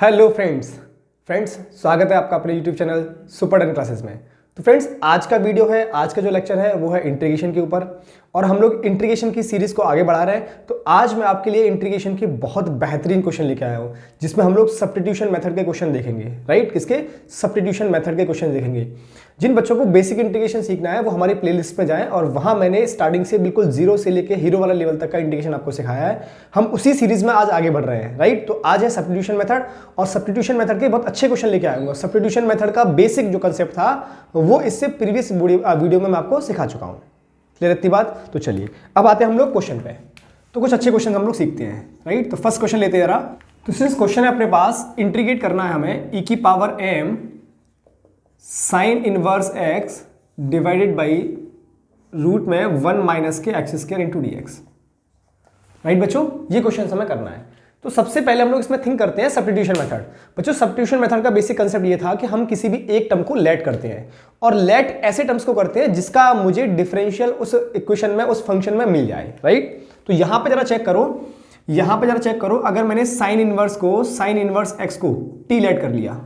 Hello friends स्वागत है आपका अपने यूट्यूब चैनल सुपर 10 क्लासेस में। तो फ्रेंड्स आज का वीडियो है, आज का जो लेक्चर है वो है इंटीग्रेशन के ऊपर और हम लोग इंटीग्रेशन की सीरीज को आगे बढ़ा रहे हैं। तो आज मैं आपके लिए इंटीग्रेशन की बहुत बेहतरीन क्वेश्चन लेके आया हूँ जिसमें हम लोग सब्स्टिट्यूशन मेथड के क्वेश्चन देखेंगे। राइट, किसके? सब्स्टिट्यूशन मेथड के क्वेश्चन देखेंगे। जिन बच्चों को बेसिक इंटीग्रेशन सीखना है वो हमारी प्लेलिस्ट में जाएं और वहां मैंने स्टार्टिंग से बिल्कुल जीरो से लेके हीरो वाला लेवल तक का इंटीग्रेशन आपको सिखाया है। हम उसी सीरीज में आज आगे बढ़ रहे हैं। राइट, तो आज है सब्स्टिट्यूशन मेथड और सब्स्टिट्यूशन मेथड के बहुत अच्छे क्वेश्चन लेके आऊंगा। सब्स्टिट्यूशन मेथड का बेसिक जो कंसेप्ट था वो इससे प्रीवियस वीडियो में मैं आपको सिखा चुका हूं। क्लियर इतनी बात? तो चलिए अब आते हैं हम लोग क्वेश्चन पे। तो कुछ अच्छे क्वेश्चन हम लोग सीखते हैं। राइट, तो फर्स्ट क्वेश्चन लेते हैं जरा। तो सिंस क्वेश्चन है अपने पास, इंटीग्रेट करना है हमें e की power m sine inverse x divided by root में 1 माइनस के x square into d x. Right बच्चों, ये क्वेश्चन हमें करना है। तो सबसे पहले हम लोग इसमें थिंक करते हैं सब्स्टिट्यूशन मेथड। बच्चों सब्स्टिट्यूशन मेथड का बेसिक कंसेप्ट ये था कि हम किसी भी एक टर्म को लेट करते हैं और लेट ऐसे टर्म्स को करते हैं जिसका मुझे डिफरेंशियल उस इक्वेशन में, उस फंक्शन में मिल जाए। राइट, तो यहां पे जरा चेक करो, अगर मैंने साइन इनवर्स एक्स को टी लेट कर लिया,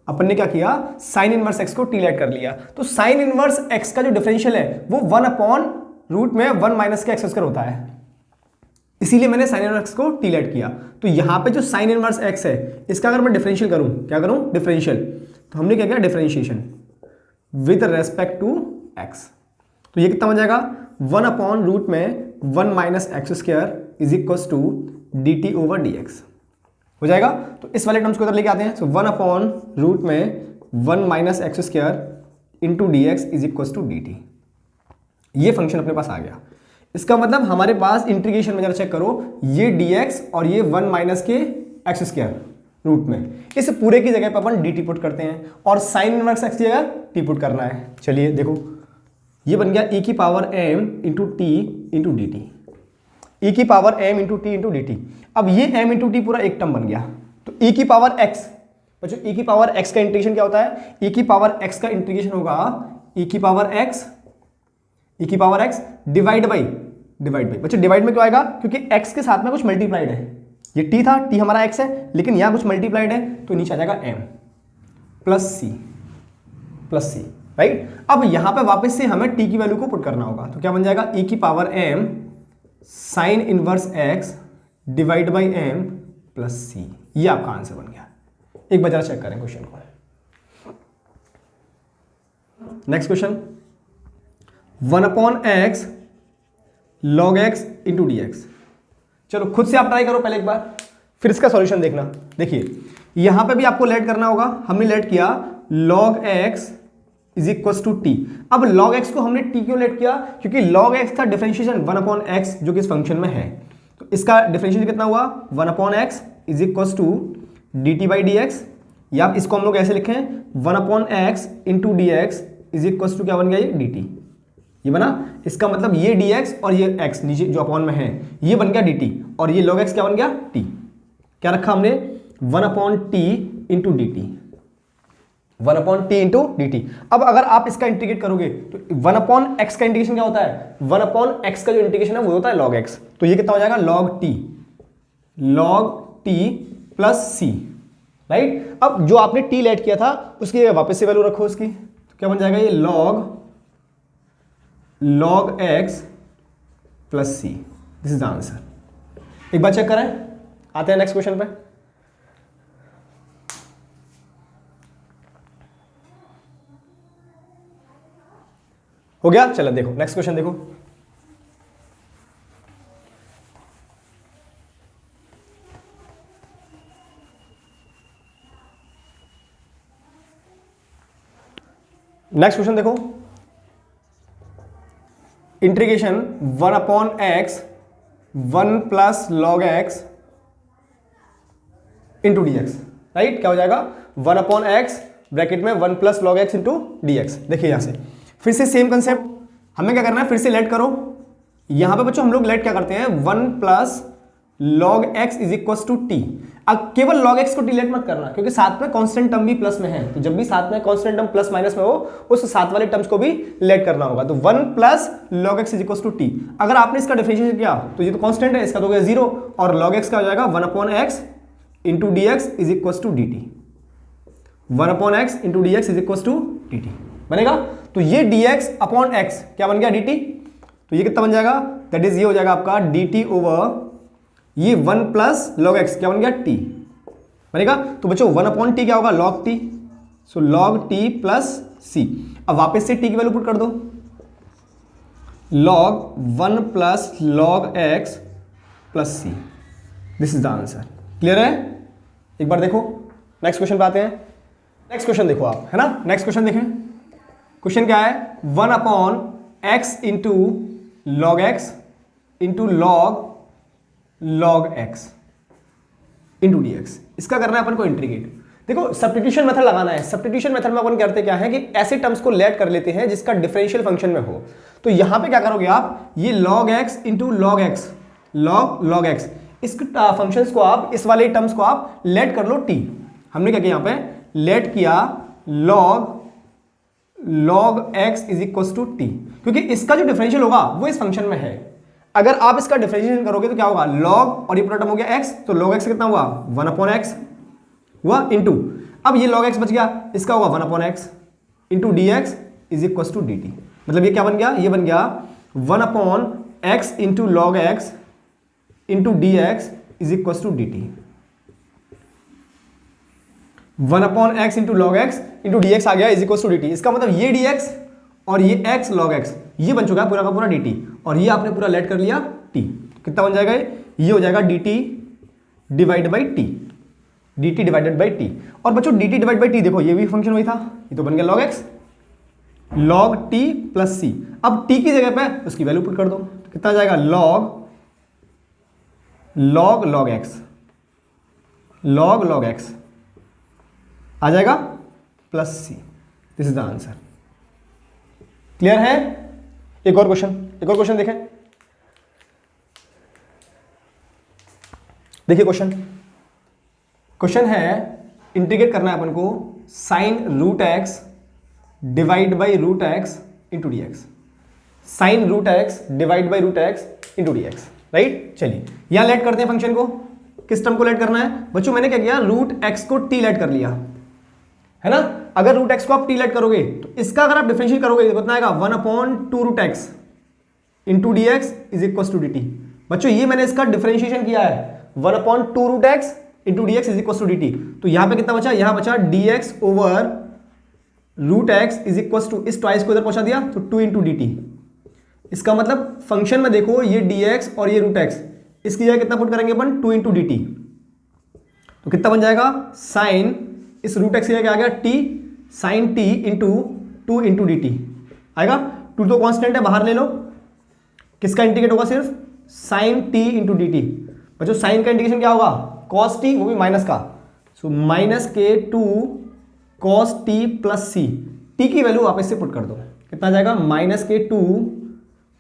अपन ने क्या किया, साइन इनवर्स एक्स को टी लेट कर लिया, तो साइन इनवर्स एक्स का जो डिफरेंशियल है वो 1 अपॉन रूट में 1 माइनस के एक्स स्क्वायर होता है। इसीलिए मैंने साइन इनवर्स को टी लेट किया। तो यहां पे जो साइन इनवर्स एक्स है इसका अगर मैं डिफरेंशियल करूं, क्या करूं? डिफरेंशियल। तो हमने क्या किया? Differentiation with respect to x. तो ये कितना हो जाएगा? 1 अपॉन रूट में 1 minus x square is equal to d t over d x हो जाएगा। तो इस वाले टर्म्स को इधर लेके आते हैं। सो 1 अपॉन रूट में 1 minus x square into d x is equal to d t. ये फंक्शन अपने पास आ गया। इसका मतलब हमारे पास इंटीग्रेशन में जरा चेक करो, ये dx और ये 1 माइनस के एक्स स्क्वायर रूट में, इस पूरे की जगह पर अपन dt पुट करते हैं और साइन इनवर्स एक्स की जगह t पुट करना है। चलिए देखो, ये बन गया e की power m into T into d T, e की power m into T into d T. अब ये m इंटू टी पूरा एक टर्म बन गया। तो e की पावर x, बच्चों e की पावर x का इंटीग्रेशन क्या होता है? e की पावर x का इंटीग्रेशन होगा e की पावर x डिवाइड बाई बच्चों, डिवाइड में क्यों आएगा? क्योंकि x के साथ में कुछ मल्टीप्लाइड है। ये t था, t हमारा x है, लेकिन यहां कुछ मल्टीप्लाइड है तो नीचे आ जाएगा m प्लस सी। राइट, अब यहां पे वापस से हमें t की वैल्यू को पुट करना होगा। तो क्या बन जाएगा? e की power m sine inverse x divide by m plus C. ये आपका आंसर बन गया। एक बार जरा चेक करें क्वेश्चन को। Next question, 1 upon x log x into d x. चलो खुद से आप ट्राई करो पहले एक बार, फिर इसका सॉल्यूशन देखना। देखिए यहां पे भी आपको लेट करना होगा। हमने लेट किया log x is equal to t. अब log x को हमने t क्यों लेट किया? क्योंकि log x का डिफरेंशिएशन 1 अपॉन x जो कि इस फंक्शन में है, तो इसका डिफरेंशिएशन कितना हुआ? 1 upon x is equal to d t by d x, या इसको हम लोग ऐसे लिखें 1 upon x into d x is equal to क्या बन गया? ये डी टी। ये बना, इसका मतलब ये dx और ये x नीचे जो अपॉन में है ये बन गया dt और ये log x क्या बन गया? t। क्या रखा हमने? 1 upon t into d T, 1 upon T into d T. अब अगर आप इसका इंटीग्रेट करोगे तो 1 अपॉन x का इंटीग्रेशन क्या होता है? 1 अपॉन x का जो इंटीग्रेशन है वो होता है log x। तो ये कितना हो जाएगा? log t plus c। Right, अब जो आपने t लेट किया था उसकी वापस से वैल्यू रखो उसकी, तो क्या बन जाएगा? ये log x plus C. This is the answer. एक बार चेक करें, आते हैं नेक्स्ट क्वेश्चन पे। हो गया? चलो देखो नेक्स्ट क्वेश्चन देखो। नेक्स्ट क्वेश्चन देखो, integration 1 upon x 1 plus log x into d x. Right, क्या हो जाएगा? 1 अपॉन एक्स ब्रैकेट में 1 plus log x into d x. देखिए यहां से फिर से सेम कंसेप्ट, हमें क्या करना है? फिर से लेट करो। यहां पे बच्चों हम लोग लेट क्या करते हैं? 1 plus log x is equal to t. अब केवल log x को टी लेट मत करना क्योंकि साथ में कांस्टेंट टर्म भी प्लस में है, तो जब भी साथ में कांस्टेंट टर्म प्लस माइनस में हो उस साथ वाले टर्म्स को भी लेट करना होगा। तो 1 plus log x is equal to t. अगर आपने इसका डिफरेंशिएशन किया तो ये तो कांस्टेंट है, इसका तो हो गया 0 और log x का हो जाएगा 1 upon x into d x is equal to d t, 1/x into d x is equal to d t बनेगा। तो ये डी एक्स अपॉन एक्स क्या बन गया, डी टी। तो ये कितना बन जाएगा, दैट इज ये हो जाएगा आपका डी टी ओवर ये 1 प्लस लॉग एक्स क्या बन गया, टी बनेगा। तो बच्चों 1 टी क्या होगा, log t, so log t plus C. अब वापस से टी की वैल्यू पुट कर दो, log 1 plus log x plus C, this is the answer. Clear है, एक बार देखो नेक्स्ट क्वेश्चन पे आते हैं। नेक्स्ट क्वेश्चन देखो आप, है ना, नेक्स्ट क्वेश्चन देखें। क्वेश्चन क्या है, 1/x into log x into log x into d x. इसका करना है अपन को इंटीग्रेट। देखो सब्स्टिट्यूशन मेथड लगाना है। सब्स्टिट्यूशन मेथड में अपन करते क्या है कि ऐसे टर्म्स को लेट कर लेते हैं जिसका डिफरेंशियल फंक्शन में हो। तो यहां पे क्या करोगे आप, ये log x into log x, log x, इस फंक्शंस को आप, इस वाले टर्म्स को आप लेट कर लो t। हमने क्या किया, यहां पे लेट किया log x is equal to t, क्योंकि इसका जो डिफरेंशियल होगा वो इस फंक्शन में है। अगर आप इसका डिफरेंशिएशन करोगे तो क्या होगा, log और ये पूरा टर्म हो गया x, तो log x कितना हुआ, 1/x हुआ इंटू, अब ये log x बच गया, इसका होगा 1/x into d x is equal to d t. मतलब ये क्या बन गया, ये बन गया 1/x into log x into d x is equal to d t. 1/x into log x into d x आ गया is equal to d t. इसका मतलब ये डी एक्स और ये x log x ये बन चुका है पूरा का पूरा dt, और ये आपने पूरा लेट कर लिया t। कितना बन जाएगा, ये हो जाएगा dt divide by T, dt divided by T. और बच्चों dt डिवाइड बाई टी देखो ये भी फंक्शन वही था, ये तो बन गया log x log t plus C. अब t की जगह पे उसकी वैल्यू पुट कर दो, तो कितना जाएगा, log x log x आ जाएगा plus C, this is the answer. Clear है, एक और क्वेश्चन देखें। देखिए क्वेश्चन है, इंटीग्रेट करना है अपन को sine root x divide by root x into d x, sine root x divide by root x into d x, right. चलिए यहां लेट करते हैं फंक्शन को। किस टर्म को लेट करना है बच्चों, मैंने क्या किया, रूट एक्स को टी लेट कर लिया, है ना। अगर रूट एक्स को आप टी लेट करोगे तो इसका अगर आप डिफरेंशिएट करोगे तो कितना आएगा, 1/2 root x into d x is equal to d t. बच्चों ये मैंने इसका डिफरेंशिएशन किया है, 1/2 root x into d x is equal to d t. तो यहां पे कितना बचा, यहां बचा d x over root x is equal to, इस ट्वाइस को इधर पहुंचा दिया तो 2 इंटू डी टी। इसका मतलब फंक्शन में देखो ये डी एक्स और ये रूट एक्स, इसकी जगह कितना पुट करेंगे अपन, 2 इंटू डी टी। तो कितना बन जाएगा, साइन इस रूट एक्स की जगह आ गया t, sine t into 2 into d t आएगा। 2 तो कॉन्स्टेंट है, बाहर ले लो, किसका इंटीग्रेट होगा, सिर्फ sine t into d t. बच्चों साइन का इंटीग्रेशन क्या होगा, कॉस टी, वो भी माइनस का, सो माइनस के 2 कॉस टी प्लस सी। टी की वैल्यू वापस से पुट कर दो, कितना जाएगा, माइनस के 2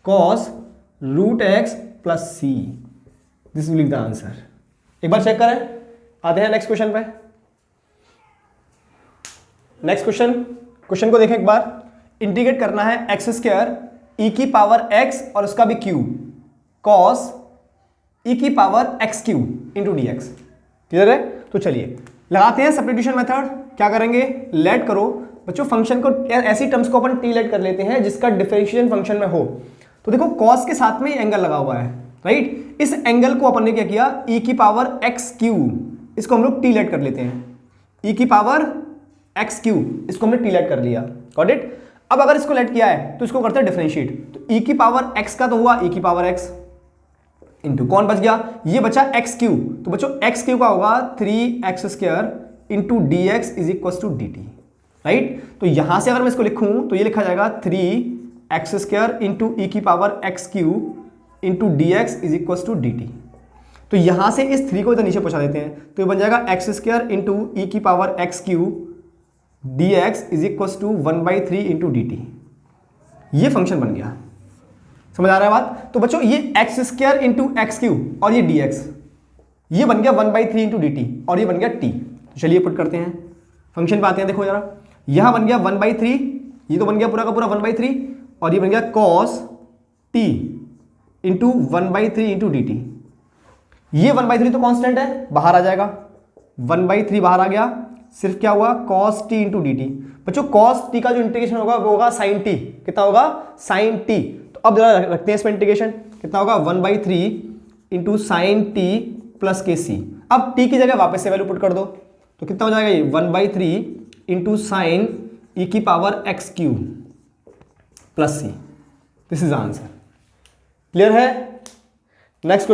cos root x plus C, this will be the answer. एक बार चेक करें, आते हैं नेक्स्ट क्वेश्चन पे। नेक्स्ट क्वेश्चन को देखें एक बार। इंटीग्रेट करना है एक्स स्क्वायर ई की पावर एक्स और उसका भी क्यूब कॉस ई की power x cube into d x. Clear है, तो चलिए लगाते हैं सब्स्टिट्यूशन मेथड। क्या करेंगे, लेट करो बच्चों फंक्शन को, ऐसी टर्म्स को अपन टी लेट कर लेते हैं जिसका डिफरेंशिएशन फंक्शन में हो। तो देखो कॉस के साथ में एंगल लगा हुआ है, राइट। इस एंगल को अपन ने क्या किया, ई की पावर एक्स क्यूब, इसको हम लोग टी लेट कर लेते हैं, ई की पावर एक्स क्यूब, इसको हमने टी लेट कर लिया, गॉट इट। अब अगर इसको लेट किया है तो इसको करते हैं डिफरेंशिएट। तो ई की पावर एक्स का तो हुआ ई की पावर एक्स इंटू कौन बच गया, ये बचा एक्स क्यूब। तो बच्चों एक्स क्यूब का होगा 3x square into d x is equal to d t, right. तो यहां से अगर मैं इसको लिखूं तो ये लिखा जाएगा 3x स्क्वायर इंटू ई की power x cube into d x is equal to d t. तो यहां से इस 3 को इधर नीचे पहुंचा देते हैं, तो ये बन जाएगा एक्स स्क्वायर इंटू ई की power x cube d x is equal to 1/3 into d t. ये फंक्शन बन गया, समझ आ रहा है बात। तो बच्चों ये x square into x cube और ये डी एक्स, ये बन गया 1/3 इंटू डी टी, और ये बन गया टी। तो चलिए पुट करते हैं, फंक्शन पे आते हैं। देखो जरा, यहां बन गया 1/3, ये तो बन गया पूरा का पूरा 1/3, और ये बन गया cos T into 1/3 into d t. ये 1/3 तो कांस्टेंट है, बाहर आ जाएगा, 1/3 बाहर आ गया, सिर्फ क्या हुआ cos t into d t. बच्चों cos t का जो इंटीग्रेशन होगा वो होगा sin t, कितना होगा sin t। तो अब जरा रखते हैं इसमें इंटीग्रेशन, कितना होगा 1/3 इंटू साइन टी प्लस के सी। अब t की जगह वापस से वैल्यू पुट कर दो, तो कितना हो जाएगा ये 1/3 इंटू साइन ई की power x cube plus C. This is answer. Clear है? नेक्स्ट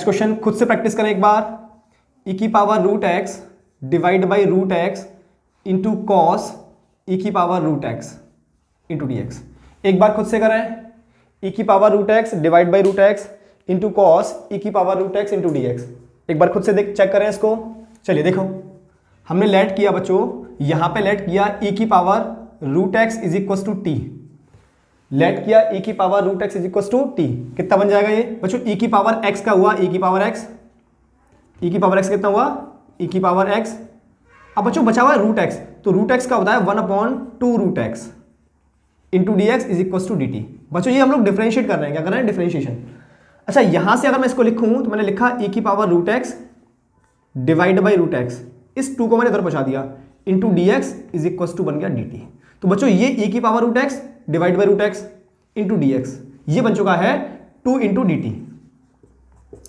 क्वेश्चन खुद से प्रैक्टिस करें एक बार। ई की power root x divide by root x into cos e की power root x into d x. एक बार खुद से करें, ई की power root x divide by root x into cos e की power root x into d x. एक बार खुद से चेक करें इसको। चलिए देखो, हमने लेट किया बच्चों, यहां पे लेट किया ई की power root x is equal to t, let किया ई की power root x is equal to t. कितना बन जाएगा ये बच्चों? ई की पावर एक्स का हुआ ई की पावर एक्स, ई की पावर एक्स कितना हुआ ई की पावर एक्स। अब बच्चों बचा हुआ है रूट एक्स, तो रूट एक्स का होता है 1/2 root x into d x is equal to d t. बच्चों ये हम लोग डिफरेंशिएट कर रहे हैं, क्या कर रहे हैं? डिफरेंशिएशन। अच्छा यहां से अगर मैं इसको लिखूं तो मैंने लिखा ई की power root x divide by root x, इस 2 को मैंने इधर पहुंचा दिया, into d x is equal to बन गया डी टी। तो बच्चों ये ई की power root x divide by root x into d x ये बन चुका है 2 इंटू डी टी।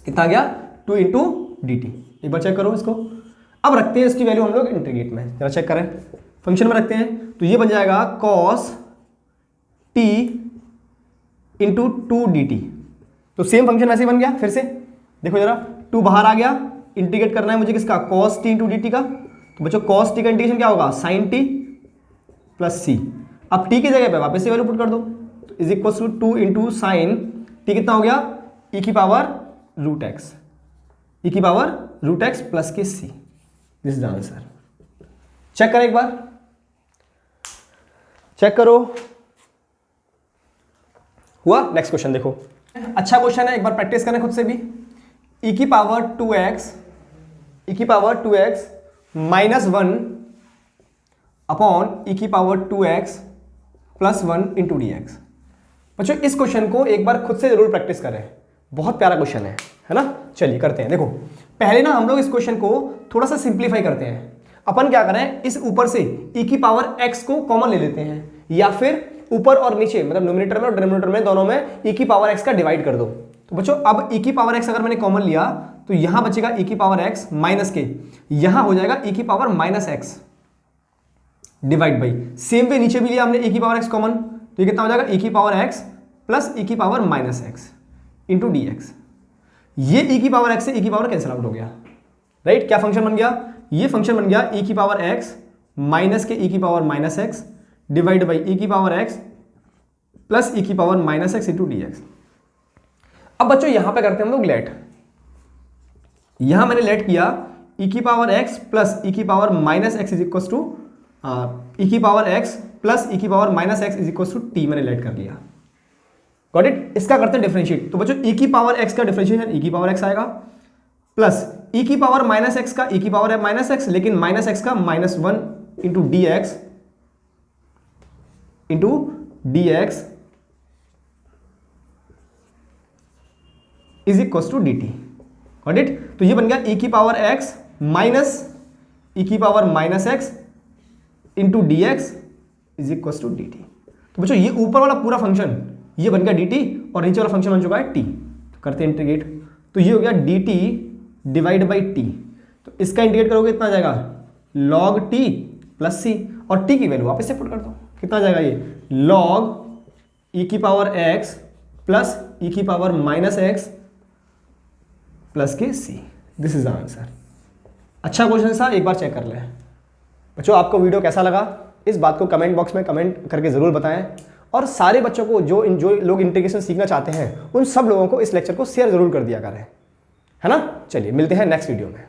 कितना आ गया? 2 इंटू डी टी। एक बार चेक करो इसको। अब रखते हैं इसकी वैल्यू हम लोग इंटीग्रेट में, जरा चेक करें, फंक्शन में रखते हैं, तो ये बन जाएगा cos T into 2 D t. तो सेम फंक्शन वैसे ही बन गया। फिर से देखो जरा, 2 बाहर आ गया, इंटीग्रेट करना है मुझे किसका? Cos T into d T का। तो बच्चों कॉस टी का इंटीग्रेशन क्या होगा? Sign T plus C. अब टी की जगह पे वापस से वैल्यू पुट कर दो, तो is equal to 2 into sine t कितना हो गया? ई की पावर रूट एक्स, ई की पावर रूट एक्स प्लस के C. This is answer. Check करें एक बार, चेक करो, हुआ? नेक्स्ट क्वेश्चन देखो, अच्छा क्वेश्चन है, एक बार प्रैक्टिस करें खुद से भी। ई की पावर 2x, ई की पावर 2x माइनस 1 अपॉन ई की power 2x plus 1 into d x. बच्चों इस क्वेश्चन को एक बार खुद से जरूर प्रैक्टिस करें, बहुत प्यारा क्वेश्चन है ना। चलिए करते हैं। देखो पहले ना हम लोग इस क्वेश्चन को थोड़ा सा सिंप्लीफाई करते हैं। अपन क्या करें, इस ऊपर से ई की पावर x को कॉमन ले लेते हैं, या फिर ऊपर और नीचे मतलब न्यूमरेटर में और डिनोमिनेटर में दोनों में ई की पावर x का डिवाइड कर दो। तो बच्चों अब ई की पावर x अगर मैंने कॉमन लिया तो यहां बचेगा ई की पावर x माइनस के, यहां हो जाएगा ई की power minus x divide by, same way नीचे भी लिया हमने ई की पावर x कॉमन, तो ये कितना हो जाएगा? ई की पावर x प्लस ई की power minus x into d x. ये ई की पावर x से ई की पावर कैंसिल आउट हो गया, राइट? क्या फंक्शन बन गया? ये फंक्शन बन गया ई की पावर x माइनस के ई की power minus x divide by e की पावर x प्लस ई की power minus x into d x. अब बच्चों यहां पे करते हैं हम लोग लेट। यहां मैंने लेट किया ई की पावर x प्लस ई की power minus x is equal to e की पावर x प्लस ई की power minus x is equal to t, मैंने लेट कर लिया। Got it? इसका करते हैं डिफरेंशिएट। तो बच्चों ई की पावर x का डिफरेंशिएशन ई की पावर x आएगा, प्लस ई की पावर माइनस एक्स का ई की पावर है माइनस एक्स, लेकिन माइनस एक्स का -1 into d x into d x is equal to d t. Got it? तो ये बन गया ई की पावर x माइनस ई की power minus x into d x is equal to d t. तो बच्चों ये ऊपर वाला पूरा फंक्शन ये बन गया डी टी और नीचे वाला फंक्शन बन चुका है टी। तो करते हैं इंटीग्रेट, तो ये हो गया d T divide by T. तो इसका इंटीग्रेट करोगे कितना आ जाएगा? लॉग टी प्लस सी, और टी की वैल्यू वापस से पुट कर दो, कितना आ जाएगा ये? लॉग ई की पावर एक्स प्लस ई की पावर माइनस एक्स प्लस के C. This is the answer. अच्छा क्वेश्चन था, एक बार चेक कर लें। बच्चों आपको वीडियो कैसा लगा इस बात को कमेंट बॉक्स में कमेंट करके ज़रूर बताएं, और सारे बच्चों को जो लोग इंटीग्रेशन सीखना चाहते हैं उन सब लोगों को इस लेक्चर को शेयर ज़रूर कर दिया करें, है ना। चलिए मिलते हैं नेक्स्ट वीडियो में।